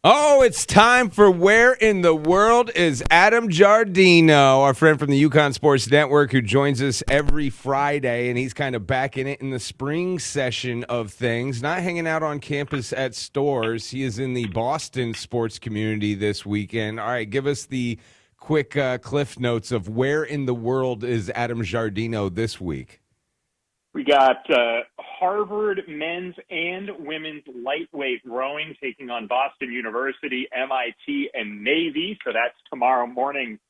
Oh, it's time for Where in the World is Adam Giardino, our friend from the Uconn Sports Network who joins us every Friday, and he's kind of back in it in the spring session of things, not hanging out on campus at stores. He is in the Boston sports community this weekend. All right, give us the quick cliff notes of where in the world is Adam Giardino this week. We got Harvard men's and women's lightweight rowing taking on Boston University, MIT, and Navy. So that's tomorrow morning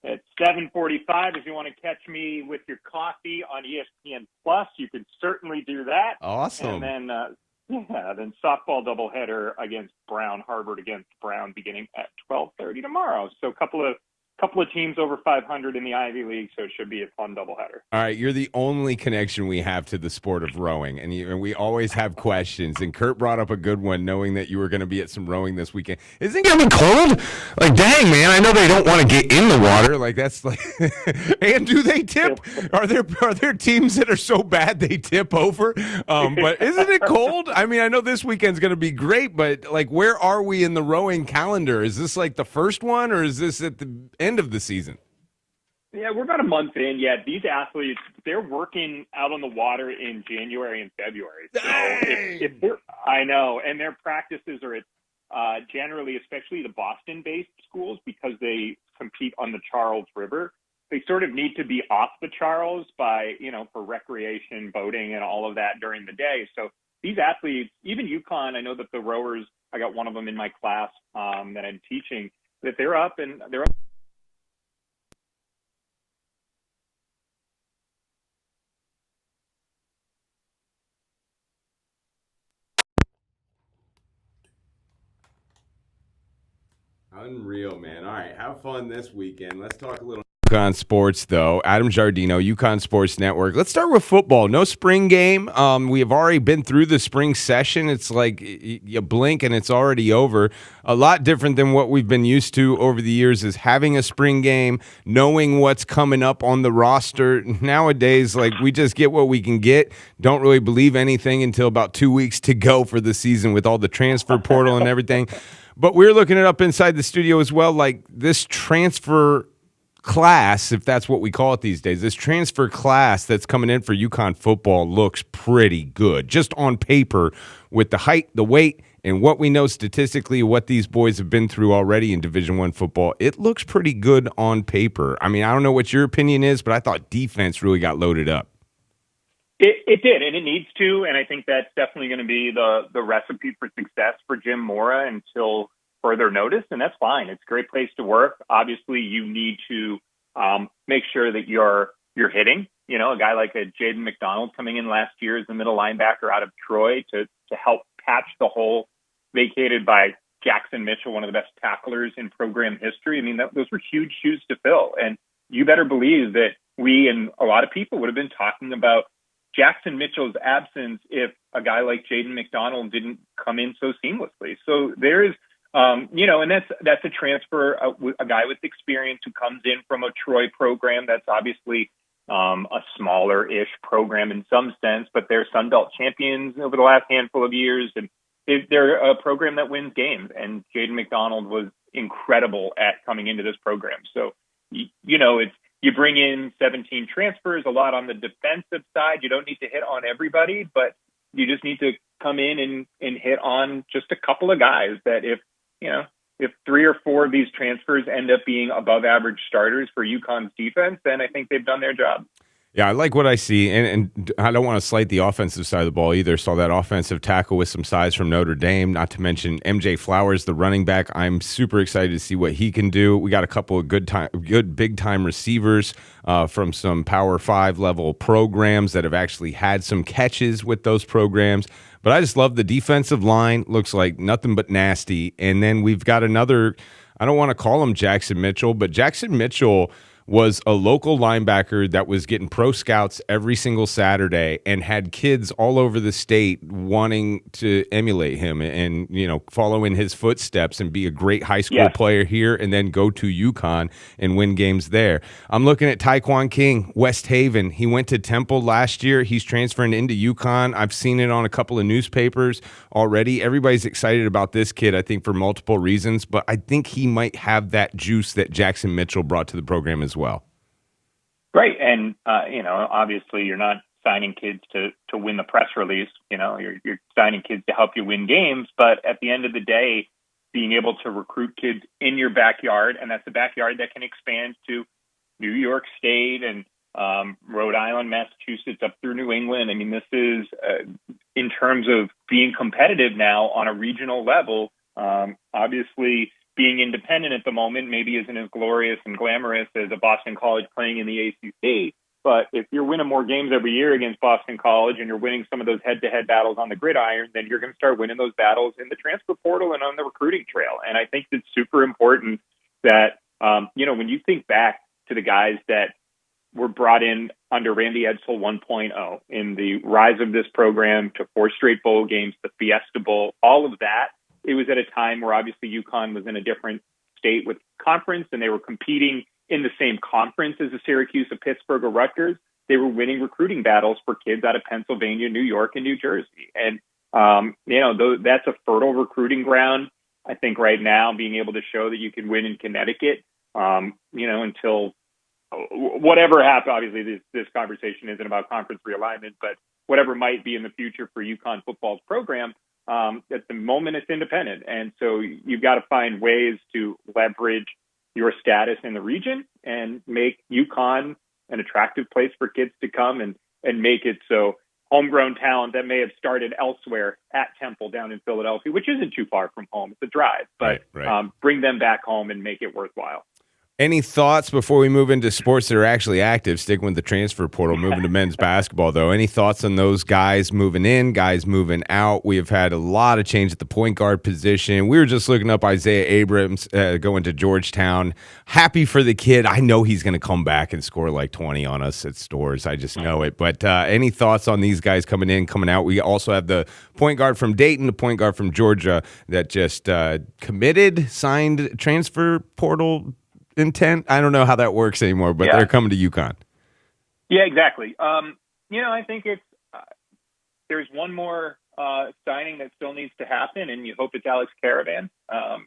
at 7:45. If you want to catch me with your coffee on ESPN Plus, you can certainly do that. Awesome. And then softball doubleheader against Brown, Harvard against Brown, beginning at 12:30 tomorrow. So a couple of teams over 500 in the Ivy League, so it should be a fun doubleheader. All right, you're the only connection we have to the sport of rowing, and we always have questions. And Kurt brought up a good one, knowing that you were going to be at some rowing this weekend. Isn't it going to be cold? Like, dang, man, I know they don't want to get in the water. Like, that's like, and do they tip? Are there teams that are so bad they tip over? But isn't it cold? I mean, I know this weekend's going to be great, but like, where are we in the rowing calendar? Is this like the first one, or is this at the end of the season? Yeah, we're about a month in. Yeah, these athletes, they're working out on the water in January and February. So I know, and their practices are at generally, especially the Boston-based schools, because they compete on the Charles River. They sort of need to be off the Charles for recreation, boating, and all of that during the day. So these athletes, even Uconn, I know that the rowers, I got one of them in my class that I'm teaching, that they're up. Unreal, man. All right, have fun this weekend. Let's talk a little Uconn sports, though. Adam Giardino, Uconn Sports Network. Let's start with football. No spring game. We have already been through the spring session. It's like you blink and it's already over. A lot different than what we've been used to over the years is having a spring game, knowing what's coming up on the roster. Nowadays, like, we just get what we can get. Don't really believe anything until about 2 weeks to go for the season with all the transfer portal and everything. But we're looking it up inside the studio as well, like this transfer class, if that's what we call it these days, this transfer class that's coming in for Uconn football looks pretty good. Just on paper, with the height, the weight, and what we know statistically, what these boys have been through already in Division I football, it looks pretty good on paper. I mean, I don't know what your opinion is, but I thought defense really got loaded up. It did, and it needs to, and I think that's definitely going to be the recipe for success for Jim Mora until further notice, and that's fine. It's a great place to work. Obviously, you need to make sure that you're hitting. You know, a guy like a Jaden McDonald coming in last year as the middle linebacker out of Troy to help patch the hole vacated by Jackson Mitchell, one of the best tacklers in program history. I mean, those were huge shoes to fill, and you better believe that we and a lot of people would have been talking about Jackson Mitchell's absence if a guy like Jaden McDonald didn't come in so seamlessly. So there is, and that's a transfer, a guy with experience who comes in from a Troy program that's obviously a smaller-ish program in some sense, but they're Sun Belt champions over the last handful of years, and they're a program that wins games. And Jaden McDonald was incredible at coming into this program. So, you bring in 17 transfers, a lot on the defensive side. You don't need to hit on everybody, but you just need to come in and hit on just a couple of guys that if 3 or 4 of these transfers end up being above average starters for UConn's defense, then I think they've done their job. Yeah, I like what I see, and I don't want to slight the offensive side of the ball either. Saw that offensive tackle with some size from Notre Dame, not to mention MJ Flowers, the running back. I'm super excited to see what he can do. We got a couple of good big-time receivers from some Power 5 level programs that have actually had some catches with those programs. But I just love the defensive line. Looks like nothing but nasty. And then we've got another, I don't want to call him Jackson Mitchell, but Jackson Mitchell was a local linebacker that was getting pro scouts every single Saturday and had kids all over the state wanting to emulate him and follow in his footsteps and be a great high school player here and then go to Uconn and win games there. I'm looking at Taekwon King, West Haven. He went to Temple last year. He's transferring into Uconn. I've seen it on a couple of newspapers already. Everybody's excited about this kid, I think, for multiple reasons, but I think he might have that juice that Jackson Mitchell brought to the program as well. Right. And, obviously you're not signing kids to win the press release. You're signing kids to help you win games. But at the end of the day, being able to recruit kids in your backyard, and that's a backyard that can expand to New York State and Rhode Island, Massachusetts, up through New England. I mean, this is in terms of being competitive now on a regional level. Obviously, being independent at the moment maybe isn't as glorious and glamorous as a Boston College playing in the ACC. But if you're winning more games every year against Boston College and you're winning some of those head-to-head battles on the gridiron, then you're going to start winning those battles in the transfer portal and on the recruiting trail. And I think it's super important that, when you think back to the guys that were brought in under Randy Edsall 1.0 in the rise of this program to 4 straight bowl games, the Fiesta Bowl, all of that, it was at a time where obviously Uconn was in a different state with conference and they were competing in the same conference as a Syracuse, a Pittsburgh, or Rutgers. They were winning recruiting battles for kids out of Pennsylvania, New York, and New Jersey. And, that's a fertile recruiting ground. I think right now being able to show that you can win in Connecticut, until whatever happens, obviously this conversation isn't about conference realignment, but whatever might be in the future for Uconn football's program, at the moment it's independent. And so you've got to find ways to leverage your status in the region and make Uconn an attractive place for kids to come and make it so homegrown talent that may have started elsewhere at Temple down in Philadelphia, which isn't too far from home, it's a drive, but right. Bring them back home and make it worthwhile. Any thoughts before we move into sports that are actually active, sticking with the transfer portal, moving to men's basketball, though? Any thoughts on those guys moving in, guys moving out? We have had a lot of change at the point guard position. We were just looking up Isaiah Abrams going to Georgetown. Happy for the kid. I know he's going to come back and score like 20 on us at stores. I just know it. But any thoughts on these guys coming in, coming out? We also have the point guard from Dayton, the point guard from Georgia that just committed, signed transfer portal intent. I don't know how that works anymore, but they're coming to Uconn. Yeah, exactly. I think it's there's one more signing that still needs to happen, and you hope it's Alex Caravan,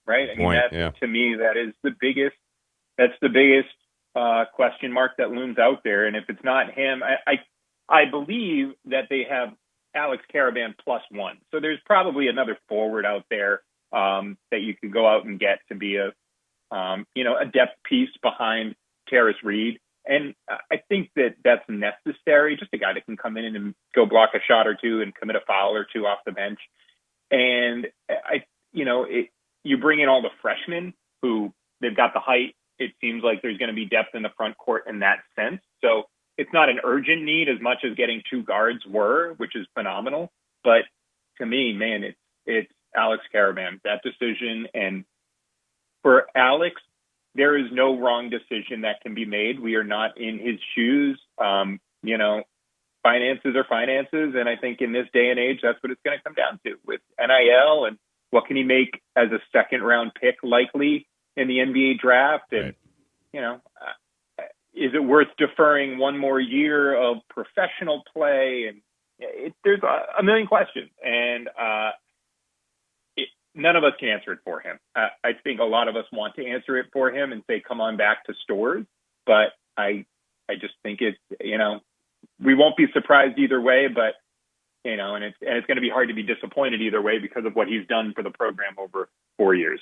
right? I mean, to me, that is the biggest. That's the biggest question mark that looms out there. And if it's not him, I believe that they have Alex Caravan +1. So there's probably another forward out there that you could go out and get to be a depth piece behind Terrace Reed. And I think that that's necessary, just a guy that can come in and go block a shot or two and commit a foul or two off the bench. And you bring in all the freshmen who they've got the height. It seems like there's going to be depth in the front court in that sense. So it's not an urgent need as much as getting 2 guards were, which is phenomenal. But to me, man, it's Alex Caravan, that decision. And for Alex, there is no wrong decision that can be made. We are not in his shoes. Finances are finances. And I think in this day and age, that's what it's going to come down to with NIL and what can he make as a second round pick likely in the NBA draft. And, is it worth deferring one more year of professional play? And there's a million questions. And, none of us can answer it for him. I think a lot of us want to answer it for him and say, come on back to Stores. But I just think it's, we won't be surprised either way, but, and it's going to be hard to be disappointed either way because of what he's done for the program over 4 years.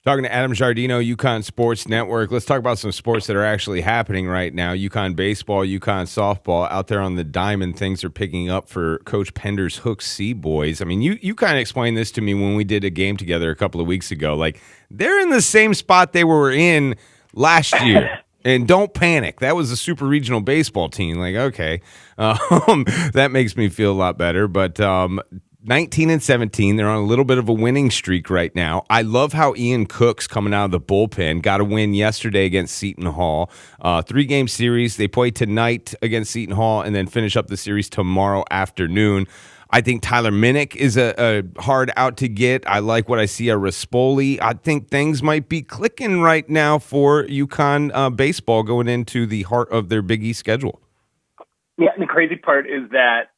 Talking to Adam Giardino, Uconn Sports Network. Let's talk about some sports that are actually happening right now. Uconn baseball, Uconn softball. Out there on the diamond, things are picking up for Coach Pender's Hook C boys. I mean, you kind of explained this to me when we did a game together a couple of weeks ago. Like, they're in the same spot they were in last year. And don't panic. That was a super regional baseball team. Like, okay, that makes me feel a lot better. But 19-17. They're on a little bit of a winning streak right now. I love how Ian Cook's coming out of the bullpen. Got a win yesterday against Seton Hall. 3-game series. They play tonight against Seton Hall and then finish up the series tomorrow afternoon. I think Tyler Minnick is a hard out to get. I like what I see at Rispoli. I think things might be clicking right now for UConn baseball going into the heart of their Big East schedule. Yeah, and the crazy part is that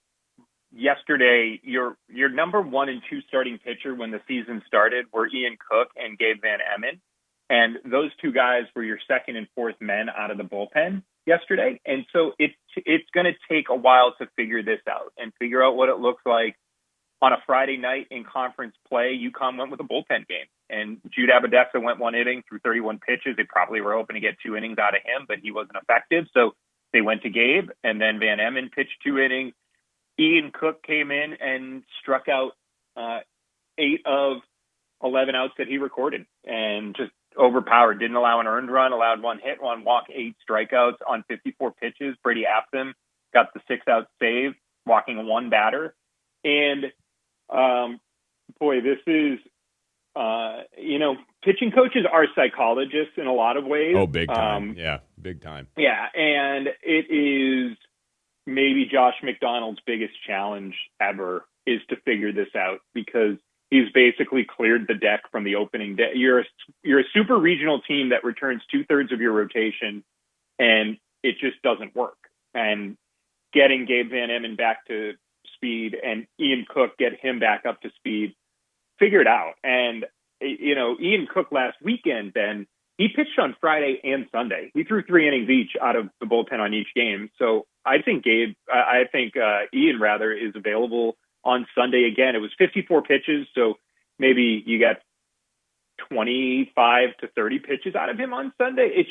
yesterday, your number 1 and 2 starting pitcher when the season started were Ian Cook and Gabe Van Emmen. And those two guys were your second and fourth men out of the bullpen yesterday. And so it's going to take a while to figure this out and figure out what it looks like on a Friday night in conference play. UConn went with a bullpen game, and Jude Abadessa went 1 inning through 31 pitches. They probably were hoping to get 2 innings out of him, but he wasn't effective. So they went to Gabe, and then Van Emmen pitched 2 innings. Ian Cook came in and struck out 8 of 11 outs that he recorded and just overpowered. Didn't allow an earned run, allowed 1 hit, 1 walk, 8 strikeouts on 54 pitches. Brady Aptham got the 6-out save, walking 1 batter. And, this is, pitching coaches are psychologists in a lot of ways. Oh, big time. Big time. Yeah, and it is maybe Josh McDonald's biggest challenge ever is to figure this out, because he's basically cleared the deck from the opening day. You're a super regional team that returns 2/3 of your rotation, and it just doesn't work. And getting Gabe Van Emmen back to speed and Ian Cook, get him back up to speed, figure it out. And, Ian Cook last weekend, Ben, he pitched on Friday and Sunday. He threw 3 innings each out of the bullpen on each game. So I think Ian is available on Sunday again. It was 54 pitches, so maybe you got 25 to 30 pitches out of him on Sunday.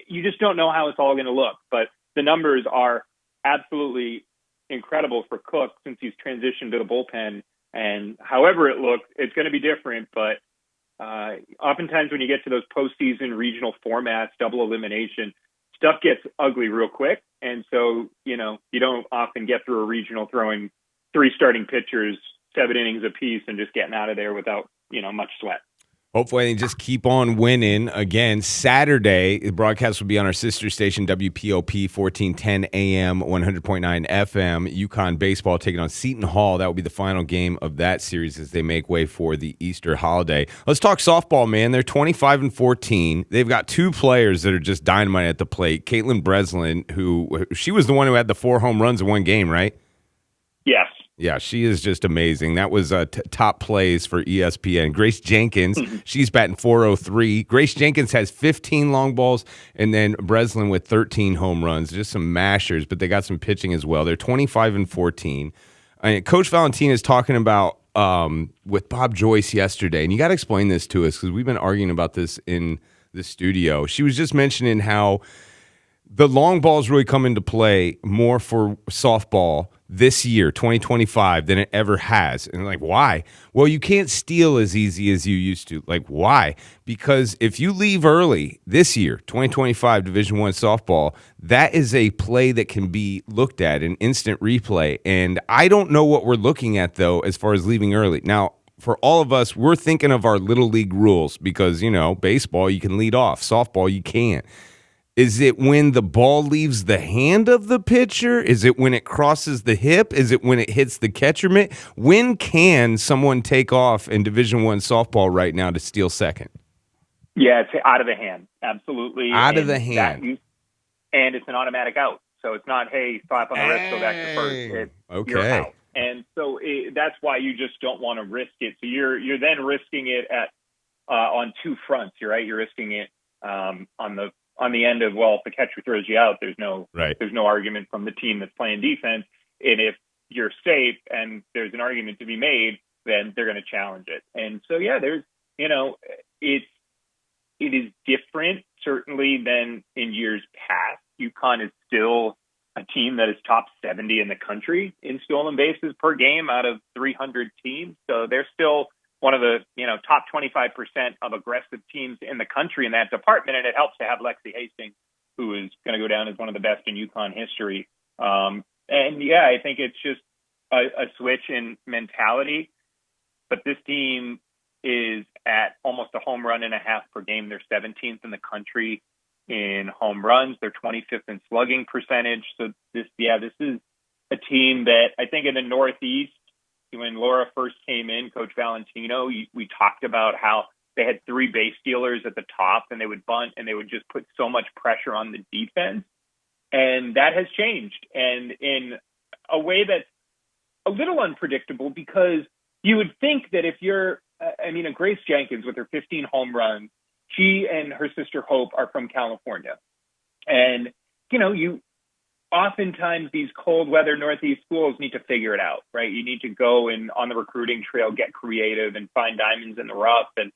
You just don't know how it's all going to look. But the numbers are absolutely incredible for Cook since he's transitioned to the bullpen. And however it looks, it's going to be different. But oftentimes when you get to those postseason regional formats, double elimination, stuff gets ugly real quick. And so, you don't often get through a regional throwing 3 starting pitchers, 7 innings apiece, and just getting out of there without, much sweat. Hopefully they just keep on winning. Again, Saturday, the broadcast will be on our sister station, WPOP, 1410 AM, 100.9 FM. UConn baseball taking on Seton Hall. That will be the final game of that series as they make way for the Easter holiday. Let's talk softball, man. They're 25-14. They've got 2 players that are just dynamite at the plate. Caitlin Breslin, she was the one who had the 4 home runs in one game, right? Yes. Yeah, she is just amazing. That was top plays for ESPN. Grace Jenkins, she's batting .403. Grace Jenkins has 15 long balls, and then Breslin with 13 home runs. Just some mashers, but they got some pitching as well. They're 25-14. And Coach Valentina is talking about with Bob Joyce yesterday, and you got to explain this to us because we've been arguing about this in the studio. She was just mentioning how the long balls really come into play more for softball this year, 2025, than it ever has. And why? Well, you can't steal as easy as you used to. Why? Because if you leave early this year, 2025 Division I softball, that is a play that can be looked at, an instant replay. And I don't know what we're looking at, though, as far as leaving early. Now, for all of us, we're thinking of our little league rules because, baseball, you can lead off. Softball, you can't. Is it when the ball leaves the hand of the pitcher? Is it when it crosses the hip? Is it when it hits the catcher mitt? When can someone take off in Division I softball right now to steal second? Yeah, it's out of the hand. Absolutely. Out of the hand. And it's an automatic out. So it's not, hey, slap on the wrist, go back to first. You're out. And so that's why you just don't want to risk it. So you're then risking it on 2 fronts. You're right. You're risking it on the end of, if the catcher throws you out, there's no argument from the team that's playing defense. And if you're safe and there's an argument to be made, then they're going to challenge it. And so, there's, it is different certainly than in years past. UConn is still a team that is top 70 in the country in stolen bases per game out of 300 teams. So they're still one of the top 25% of aggressive teams in the country in that department, and it helps to have Lexi Hastings, who is going to go down as one of the best in UConn history. I think it's just a switch in mentality, but this team is at almost a home run and a half per game. They're 17th in the country in home runs. They're 25th in slugging percentage. So this is a team that I think in the Northeast, when Laura first came in, Coach Valentino, we talked about how they had 3 base stealers at the top, and they would bunt, and they would just put so much pressure on the defense. And that has changed, and in a way that's a little unpredictable, because you would think that if you're, a Grace Jenkins with her 15 home runs, she and her sister Hope are from California. And, you oftentimes these cold weather Northeast schools need to figure it out, right? You need to go and on the recruiting trail, get creative and find diamonds in the rough. And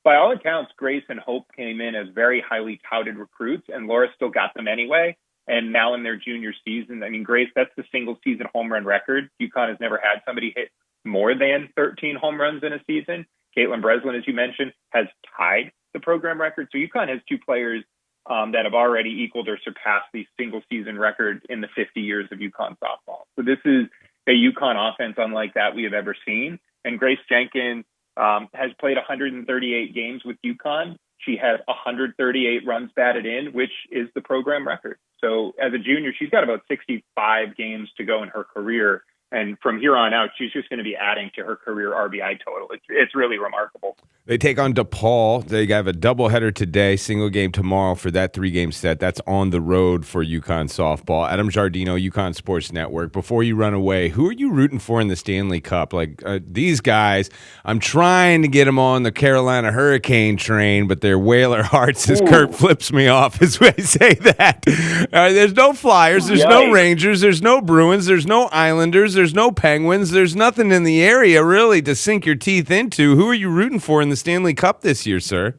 by all accounts, Grace and Hope came in as very highly touted recruits, and Laura still got them anyway. And now in their junior season, Grace, that's the single season home run record. UConn has never had somebody hit more than 13 home runs in a season. Caitlin Breslin, as you mentioned, has tied the program record. So UConn has 2 players that have already equaled or surpassed the single season record in the 50 years of UConn softball. So this is a UConn offense unlike that we have ever seen. And Grace Jenkins has played 138 games with UConn. She has 138 runs batted in, which is the program record. So as a junior, she's got about 65 games to go in her career. And from here on out, she's just going to be adding to her career RBI total. It's really remarkable. They take on DePaul. They have a doubleheader today, single game tomorrow for that 3-game set. That's on the road for UConn softball. Adam Giardino, UConn Sports Network. Before you run away, who are you rooting for in the Stanley Cup? These guys, I'm trying to get them on the Carolina Hurricane train, but they're Whaler Hearts, as Kurt flips me off as I say that. There's no Flyers. There's no Rangers. There's no Bruins. There's no Islanders. There's no Penguins. There's nothing in the area really to sink your teeth into. Who are you rooting for in the Stanley Cup this year, sir?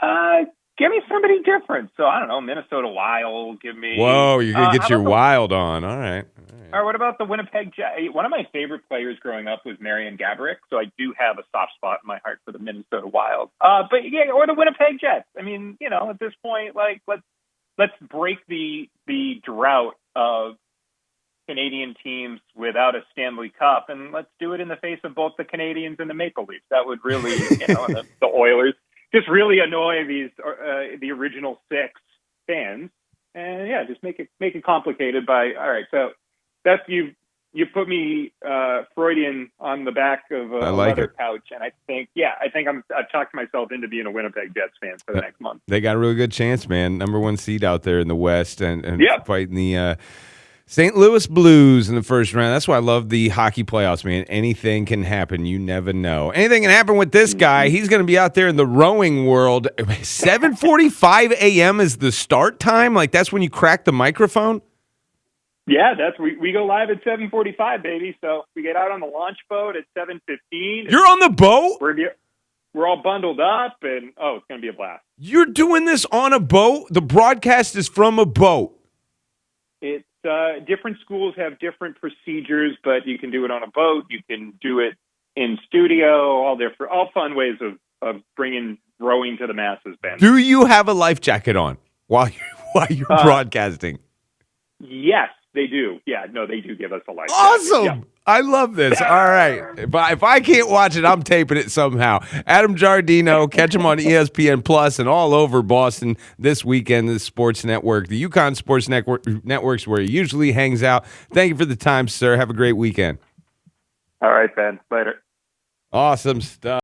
Give me somebody different. So I don't know, Minnesota Wild. Give me. Whoa, you're gonna get your Wild on. All right. Or what about the Winnipeg Jets? One of my favorite players growing up was Marian Gaborik, so I do have a soft spot in my heart for the Minnesota Wild. But yeah, or the Winnipeg Jets. At this point, let's break the drought of Canadian teams without a Stanley Cup, and let's do it in the face of both the Canadians and the Maple Leafs. That would really, the Oilers, just really annoy these the original 6 fans, and just make it complicated by all right. So that's you put me Freudian on the back of a leather couch, and I think I've talked myself into being a Winnipeg Jets fan for the next month. They got a really good chance, man. Number 1 seed out there in the West, and fighting the St. Louis Blues in the first round. That's why I love the hockey playoffs, man. Anything can happen. You never know. Anything can happen with this guy. He's going to be out there in the rowing world. 7:45 a.m. is the start time? That's when you crack the microphone? Yeah, we go live at 7:45, baby. So we get out on the launch boat at 7:15. You're on the boat? We're all bundled up, and it's going to be a blast. You're doing this on a boat? The broadcast is from a boat. It's different schools have different procedures, but you can do it on a boat. You can do it in studio. All fun ways of bringing rowing to the masses, Ben. Do you have a life jacket on while you're broadcasting? Yes, they do. Yeah, no, they do give us a life jacket. Awesome. Yeah. I love this. All right. If I can't watch it, I'm taping it somehow. Adam Giardino, catch him on ESPN Plus and all over Boston this weekend, the Sports Network. The UConn Sports Network's where he usually hangs out. Thank you for the time, sir. Have a great weekend. All right, Ben. Later. Awesome stuff.